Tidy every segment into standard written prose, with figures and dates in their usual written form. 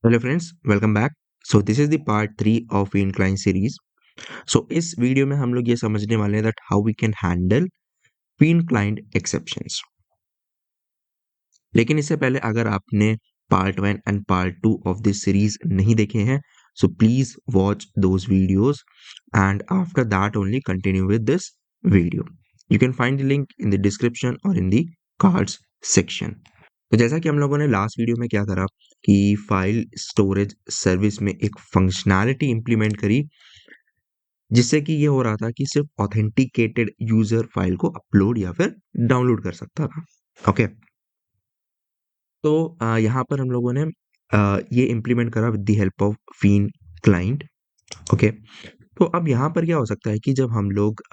Hello friends, welcome back. So this is the part 3 of incline series. So इस video में हम लोग ये समझने वाले हैं that how we can handle inclined exceptions. लेकिन इससे पहले अगर आपने part 1 and part 2 of this series नहीं देखे हैं, so please watch those videos and after that only continue with this video. You can find the link in the description और in the cards section. तो जैसा कि हम लोगों ने लास्ट वीडियो में क्या करा कि फाइल स्टोरेज सर्विस में एक फंक्शनैलिटी इंप्लीमेंट करी, जिससे कि ये हो रहा था कि सिर्फ ऑथेंटिकेटेड यूजर फाइल को अपलोड या फिर डाउनलोड कर सकता था। ओके। तो यहाँ पर हम लोगों ने ये इंप्लीमेंट करा with the help of feign client. Okay. तो अब यहाँ पर क्या हो सकता है कि जब हम लोग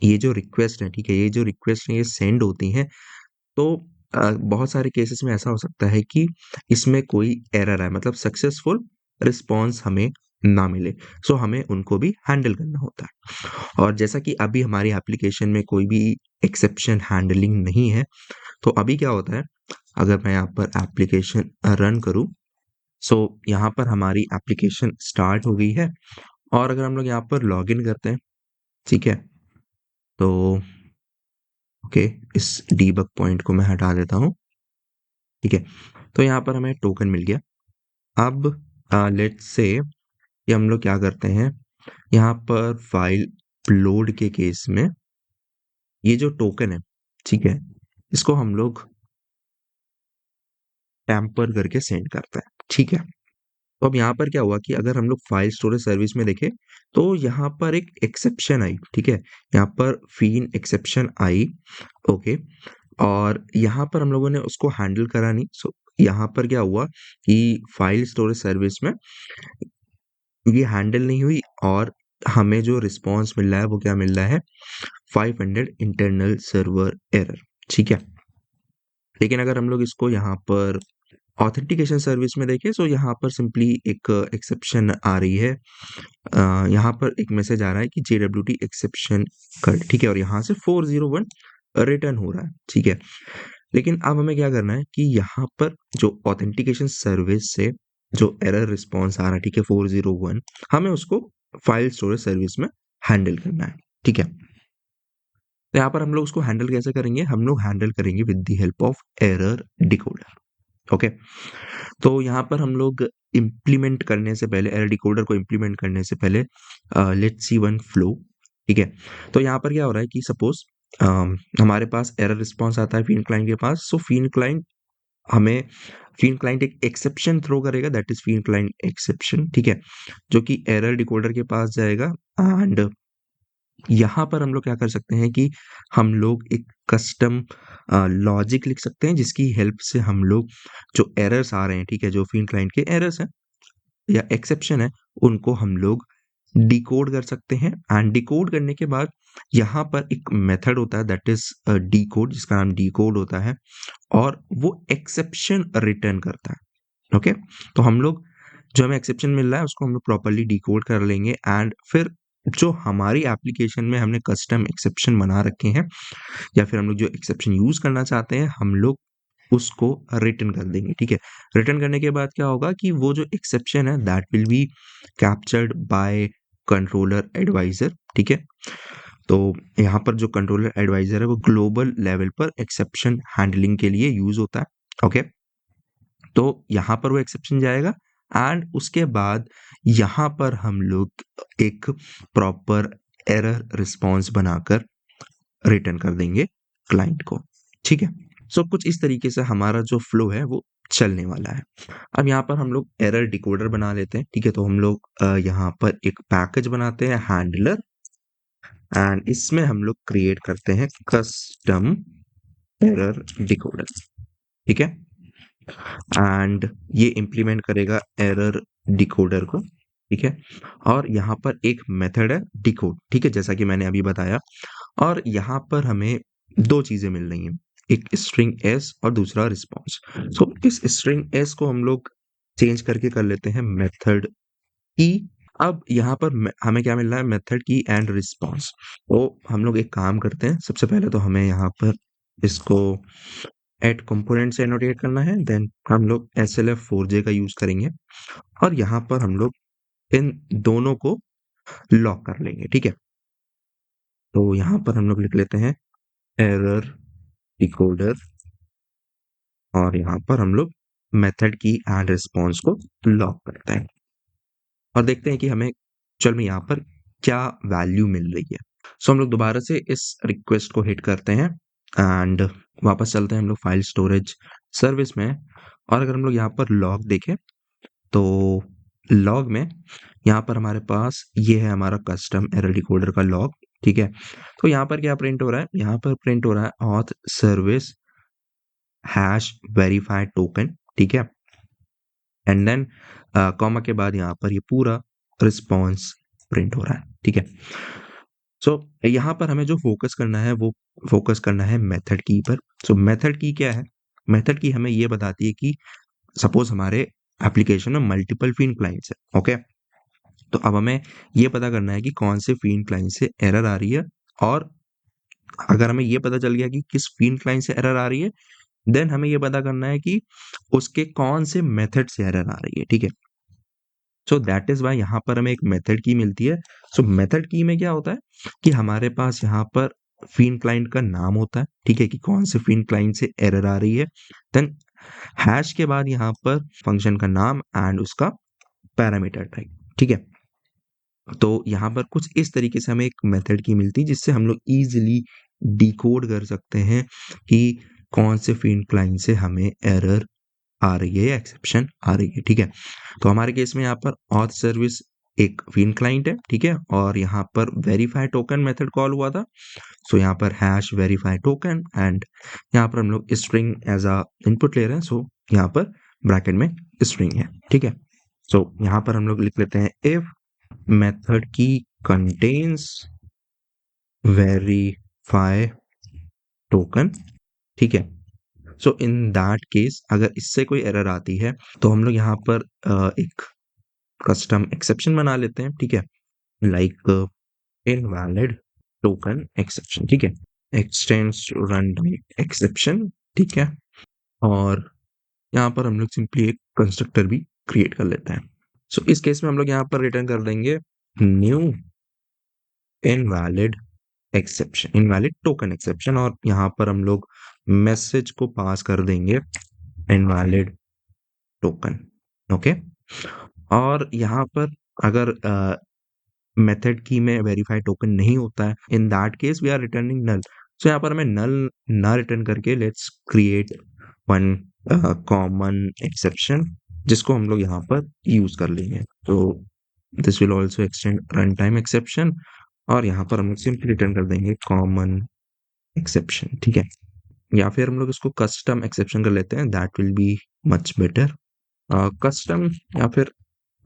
ये जो रिक्वेस्ट है, ठीक है, ये जो रिक्वेस्ट है ये सेंड होती हैं, तो बहुत सारे केसेस में ऐसा हो सकता है कि इसमें कोई एरर आए, मतलब सक्सेसफुल रिस्पॉन्स हमें ना मिले। सो हमें उनको भी हैंडल करना होता है। और जैसा कि अभी हमारी एप्लीकेशन में कोई भी एक्सेप्शन हैंडलिंग नहीं है, तो अभी क्या होता है, अगर मैं यहाँ पर एप्लीकेशन रन करूँ, सो यहाँ पर हमारी एप्लीकेशन स्टार्ट हो गई है। और अगर हम लोग यहाँ पर लॉगिन करते हैं, ठीक है, तो ओके, इस डीबग पॉइंट को मैं हटा देता हूँ। ठीक है, तो यहाँ पर हमें टोकन मिल गया। अब लेट्स से कि हम लोग क्या करते हैं, यहाँ पर फाइल लोड के केस में ये जो टोकन है, ठीक है, इसको हम लोग टैम्पर करके सेंड करते हैं। ठीक है। तो अब यहाँ पर क्या हुआ कि अगर हम लोग फाइल स्टोरेज सर्विस में देखें, तो यहाँ पर एक एक्सेप्शन आई। ठीक है, यहाँ पर फीन एक्सेप्शन आई। ओके। और यहाँ पर हम लोगों ने उसको हैंडल करा नहीं। सो यहाँ पर क्या हुआ कि फाइल स्टोरेज सर्विस में ये हैंडल नहीं हुई, और हमें जो रिस्पॉन्स मिल रहा है वो क्या मिल रहा है, 500 इंटरनल सर्वर एरर। ठीक है। लेकिन अगर हम लोग इसको यहाँ पर ऑथेंटिकेशन सर्विस में देखें, तो यहाँ पर सिंपली एक एक्सेप्शन आ रही है। यहाँ पर एक मैसेज आ रहा है कि JWT एक्सेप्शन कर, ठीक है, और यहाँ से 401 रिटर्न हो रहा है। ठीक है। लेकिन अब हमें क्या करना है कि यहाँ पर जो ऑथेंटिकेशन सर्विस से जो एरर रिस्पॉन्स आ रहा है, ठीक है, 401, हमें उसको फाइल स्टोरेज सर्विस में हैंडल करना है। ठीक है। तो यहाँ पर हम लोग उसको हैंडल कैसे करेंगे, हम लोग हैंडल करेंगे with the help of error decoder. Okay. तो यहाँ पर हम लोग इम्प्लीमेंट करने से पहले, एरर डिकोडर को इम्प्लीमेंट करने से पहले, लेट्स सी वन फ्लो। ठीक है। तो यहाँ पर क्या हो रहा है कि सपोज हमारे पास एरर रिस्पॉन्स आता है फीन क्लाइंट के पास। सो फीन क्लाइंट हमें, फीन क्लाइंट एक एक्सेप्शन थ्रो करेगा, that is Fin client exception. ठीक है, जो कि एरर डिकोडर के पास जाएगा। एंड यहाँ पर हम लोग क्या कर सकते हैं कि हम लोग एक कस्टम लॉजिक लिख सकते हैं, जिसकी हेल्प से हम लोग जो एरर्स आ रहे हैं, ठीक है, जो फीन क्लाइंट के एरर्स हैं या एक्सेप्शन है, उनको हम लोग डिकोड कर सकते हैं। एंड डिकोड करने के बाद यहाँ पर एक मेथड होता है, दैट इज डिकोड, जिसका नाम डिकोड होता है, और वो एक्सेप्शन रिटर्न करता है। ओके। तो हम लोग, जो हमें एक्सेप्शन मिल रहा है उसको हम लोग प्रॉपर्ली डिकोड कर लेंगे, एंड फिर जो हमारी एप्लीकेशन में हमने कस्टम एक्सेप्शन बना रखे हैं, या फिर हम लोग जो एक्सेप्शन यूज करना चाहते हैं, हम लोग उसको रिटर्न कर देंगे। ठीक है। रिटर्न करने के बाद क्या होगा कि वो जो एक्सेप्शन है that will be captured by controller advisor. ठीक है। तो यहाँ पर जो कंट्रोलर एडवाइजर है वो ग्लोबल लेवल पर एक्सेप्शन हैंडलिंग के लिए यूज होता है। ओके। तो यहाँ पर वो एक्सेप्शन जाएगा, एंड उसके बाद यहाँ पर हम लोग एक प्रॉपर एरर रिस्पॉन्स बनाकर रिटर्न कर देंगे क्लाइंट को। ठीक है। सो कुछ इस तरीके से हमारा जो फ्लो है वो चलने वाला है। अब यहाँ पर हम लोग एरर डिकोडर बना लेते हैं। ठीक है। तो हम लोग यहाँ पर एक पैकेज बनाते हैं, हैंडलर, एंड इसमें हम लोग क्रिएट करते हैं कस्टम एरर डिकोडर। ठीक है। एंड ये इम्प्लीमेंट करेगा एरर डिकोडर को। ठीक है। और यहाँ पर एक मेथड है डिकोड। ठीक है, जैसा कि मैंने अभी बताया। और यहाँ पर हमें दो चीजें मिल रही हैं, एक स्ट्रिंग एस और दूसरा रिस्पॉन्स। सो इस स्ट्रिंग एस को हम लोग चेंज करके कर लेते हैं मेथड की। अब यहाँ पर हमें क्या मिल रहा है, मेथड की एंड रिस्पॉन्स। तो हम लोग एक काम करते हैं, सबसे पहले तो हमें यहाँ पर इसको एट कंपोनेंट से एनोटेट करना है, देन हम लोग SLF4J का यूज करेंगे और यहाँ पर हम लोग इन दोनों को लॉक कर लेंगे, ठीक है। तो यहाँ पर हम लोग लिख लेते हैं एरर डिकोडर और यहाँ पर हम लोग मेथड की एंड रिस्पॉन्स को लॉक करते हैं और देखते हैं कि हमें एक्चुअल में यहाँ पर क्या वैल्यू मिल रही है। सो हम लोग दोबारा से इस रिक्वेस्ट को हिट करते हैं एंड वापस चलते हैं हम लोग फाइल स्टोरेज सर्विस में और अगर हम लोग यहाँ पर लॉग देखें तो लॉग में यहाँ पर हमारे पास ये है हमारा कस्टम एरर डिकोडर का लॉग, ठीक है। तो यहाँ पर क्या प्रिंट हो रहा है, यहाँ पर प्रिंट हो रहा है auth service hash verified token, ठीक है। एंड देन कॉमा के बाद यहाँ पर ये पूरा रिस्पॉन्स प्रिंट हो रहा है, ठीक है। सो यहाँ पर हमें जो फोकस करना है वो फोकस करना है मेथड की पर। सो मेथड की क्या है, मेथड की हमें ये बताती है कि सपोज हमारे एप्लीकेशन में मल्टीपल फील्ड क्लाइंट्स है, ओके। तो अब हमें ये पता करना है कि कौन से फील्ड क्लाइंट से एरर आ रही है और अगर हमें ये पता चल गया कि किस फील्ड क्लाइंट से एरर आ रही है, देन हमें ये पता करना है कि उसके कौन से मेथड से एरर आ रही है, ठीक है। सो दैट इज वाई यहाँ पर हमें एक मेथड की मिलती है। सो मेथड की में क्या होता है कि हमारे पास यहाँ पर फील्ड क्लाइंट का नाम होता है, ठीक है, कि कौन से फील्ड क्लाइंट से एरर आ रही है। देन हैश के बाद यहाँ पर फंक्शन का नाम एंड उसका पैरामीटर टाइप, ठीक है। तो यहाँ पर कुछ इस तरीके से हमें एक मेथड की मिलती है जिससे हम लोग इजीली डिकोड कर सकते हैं कि कौन से फील्ड क्लाइंट से हमें एरर आ रही है या एक्सेप्शन आ रही है, ठीक है। तो हमारे केस में यहाँ पर ऑथ सर्विस एक फील्ड क्लाइंट है, ठीक है, और यहाँ पर वेरीफाई टोकन मेथड कॉल हुआ था। सो यहाँ पर हैश वेरीफाई टोकन एंड यहाँ पर हम लोग स्ट्रिंग एज अ इनपुट ले रहे हैं। सो यहाँ पर ब्रैकेट में स्ट्रिंग है, ठीक है। सो यहाँ पर हम लोग लिख लेते हैं इफ मेथड की कंटेन्स वेरीफाई टोकन, ठीक है। सो इन दैट केस अगर इससे कोई एरर आती है तो हम लोग यहाँ पर एक कस्टम एक्सेप्शन बना लेते हैं, ठीक है, लाइक इनवैलिड टोकन एक्सेप्शन, ठीक है, एक्सटेंड्स रन टाइम एक्सेप्शन, ठीक है। और यहाँ पर हम लोग सिंपली एक कंस्ट्रक्टर भी क्रिएट कर लेते हैं। सो इस केस में हम लोग यहाँ पर रिटर्न कर देंगे new invalid exception, invalid token exception और यहाँ पर हम लोग मैसेज को पास कर देंगे इनवैलिड टोकन, ओके। और यहाँ पर अगर मेथड की में वेरीफाई टोकन नहीं होता है, in that case we are returning null. So यहाँ पर हमें नल ना रिटर्न करके let's create one common exception जिसको हम लोग यहाँ पर यूज कर लेंगे। तो this will also extend run time exception और यहाँ पर हम लोग सिंपली रिटर्न कर देंगे कॉमन एक्सेप्शन, ठीक है। या फिर हम लोग इसको कस्टम एक्सेप्शन कर लेते हैं, that will be much better. Custom या फिर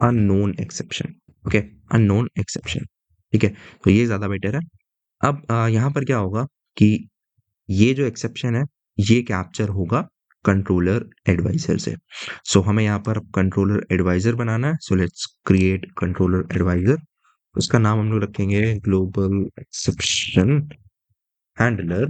unknown exception, okay, unknown exception, ठीक है। तो ये ज़्यादा बेटर है। अब यहाँ पर क्या होगा कि ये जो एक्सेप्शन है ये कैप्चर होगा कंट्रोलर एडवाइजर से। सो हमें यहाँ पर कंट्रोलर एडवाइजर बनाना है। So let's create controller advisor, उसका नाम हम लोग रखेंगे ग्लोबल एक्सेप्शन हैंडलर।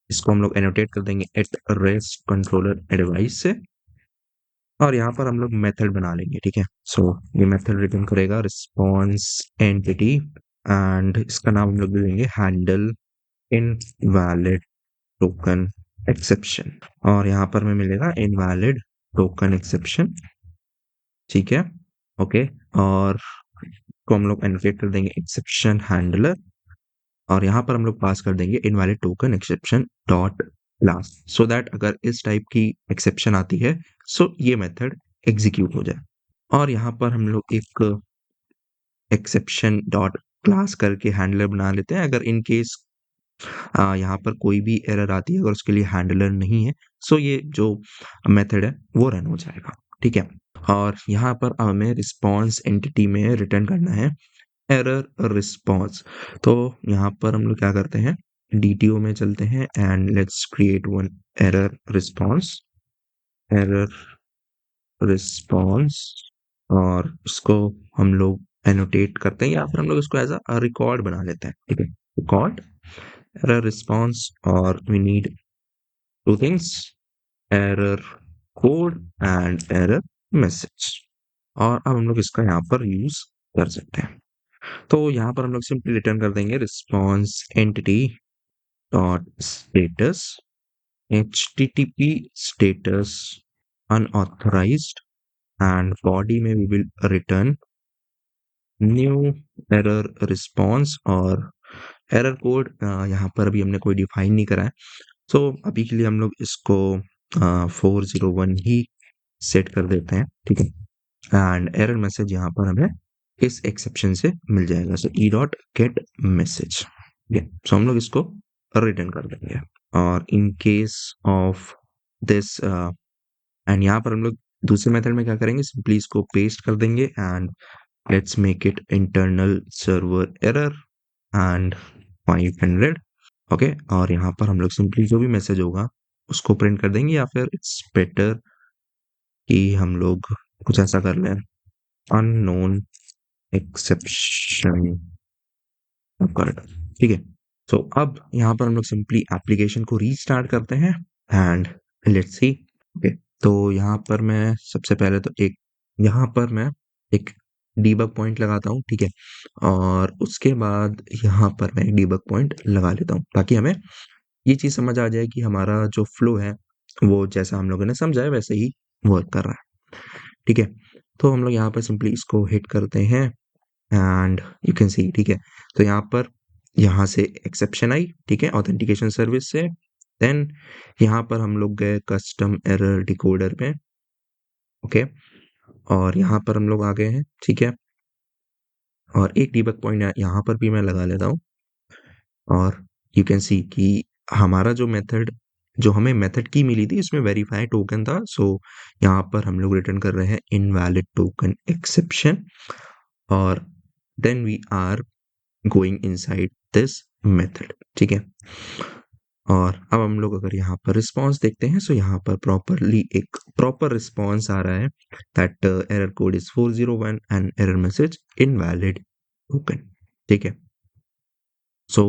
इसको हम लोग एनोटेट कर देंगे एट रेस्ट कंट्रोलर एडवाइस से और यहाँ पर हम लोग मेथड बना लेंगे, ठीक है। सो ये मेथड रिटर्न करेगा रिस्पॉन्स एंटिटी एंड इसका नाम हम लोग दे देंगे हैंडल इनवैलिड टोकन एक्सेप्शन और यहाँ पर हमें मिलेगा इनवैलिड टोकन एक्सेप्शन, ठीक है, ओके। और को हम लोग एनोटेट कर देंगे एक्सेप्शन हैंडलर और यहाँ पर हम लोग पास कर देंगे invalid token exception dot class so that अगर इस टाइप की एक्सेप्शन आती है सो ये मेथड एग्जीक्यूट हो जाए। और यहाँ पर हम लोग एक एक्सेप्शन डॉट क्लास करके हैंडलर बना लेते हैं अगर इन केस यहाँ पर कोई भी एरर आती है अगर उसके लिए हैंडलर नहीं है सो ये जो मेथड है वो रन हो जाएगा, ठीक है। और यहाँ पर हमें रिस्पॉन्स एंटिटी में रिटर्न करना है एरर रिस्पॉन्स। तो यहाँ पर हम लोग क्या करते हैं DTO में चलते हैं and let's create one error response, error response और इसको हम लोग एनोटेट करते हैं या फिर हम लोग इसको एज अ रिकॉर्ड बना लेते हैं, ठीक है, रिकॉर्ड एरर रिस्पॉन्स और we need two things, error code and error message. और अब हम लोग इसका यहाँ पर यूज कर सकते हैं। तो यहाँ पर हम लोग सिंपली रिटर्न कर देंगे response entity dot status http status unauthorized, and body में we will return new error response. और एरर कोड यहाँ पर अभी हमने कोई डिफाइन नहीं करा है, सो अभी के लिए हम लोग इसको 401 ही सेट कर देते हैं, ठीक है। एंड एरर मैसेज यहाँ पर हमें इस एक्सेप्शन से मिल जाएगा, सो ई डॉट गेट मैसेज, ठीक है। सो हम लोग इसको रिटर्न कर देंगे। और in case of this and यहाँ पर हम लोग दूसरे मेथड में क्या करेंगे, सिंपली इसको पेस्ट कर देंगे and let's make it internal server error and 500, okay. और यहाँ पर हम लोग सिंपली जो भी मैसेज होगा उसको प्रिंट कर देंगे, या फिर इट्स बेटर कि हम लोग कुछ ऐसा कर लें, अननोन एक्सेप्शन occurred, ठीक है। सो अब यहाँ पर हम लोग सिंपली एप्लीकेशन को रीस्टार्ट करते हैं एंड लेट्स सी, ओके। तो यहाँ पर मैं सबसे पहले तो यहाँ पर मैं एक डीबग पॉइंट लगाता हूँ, ठीक है। और उसके बाद यहाँ पर मैं एक डीबग पॉइंट लगा लेता हूँ ताकि हमें ये चीज़ समझ आ जाए कि हमारा जो फ्लो है वो जैसा हम लोगों ने समझा है वैसे ही वर्क कर रहा है, ठीक है। तो हम लोग यहाँ पर सिंपली इसको हिट करते हैं एंड यू कैन सी, ठीक है। तो यहाँ से एक्सेप्शन आई, ठीक है, ऑथेंटिकेशन सर्विस से। देन यहाँ पर हम लोग गए कस्टम एरर डिकोडर पे, ओके। और यहाँ पर हम लोग आ गए हैं, ठीक है। और एक डीबग पॉइंट यहाँ पर भी मैं लगा लेता हूँ। और यू कैन सी कि हमारा जो हमें मेथड की मिली थी इसमें वेरीफाई टोकन था, सो यहाँ पर हम लोग रिटर्न कर रहे हैं इनवैलिड टोकन एक्सेप्शन। और then we are going inside this method, ठीक है। और अब हम लोग अगर यहाँ पर रिस्पॉन्स देखते हैं, सो यहाँ पर एक प्रॉपर रिस्पॉन्स आ रहा है that error code is 401 and error message invalid token, ठीक है। So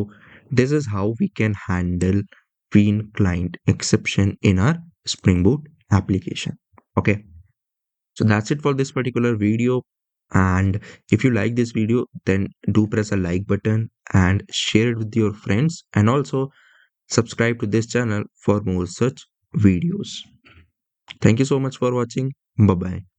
this is how we can handle Bean client exception in our Spring Boot application. Okay. So that's it for this particular video. And if you like this video, then do press a like button and share it with your friends, and also subscribe to this channel for more such videos. Thank you so much for watching. Bye bye.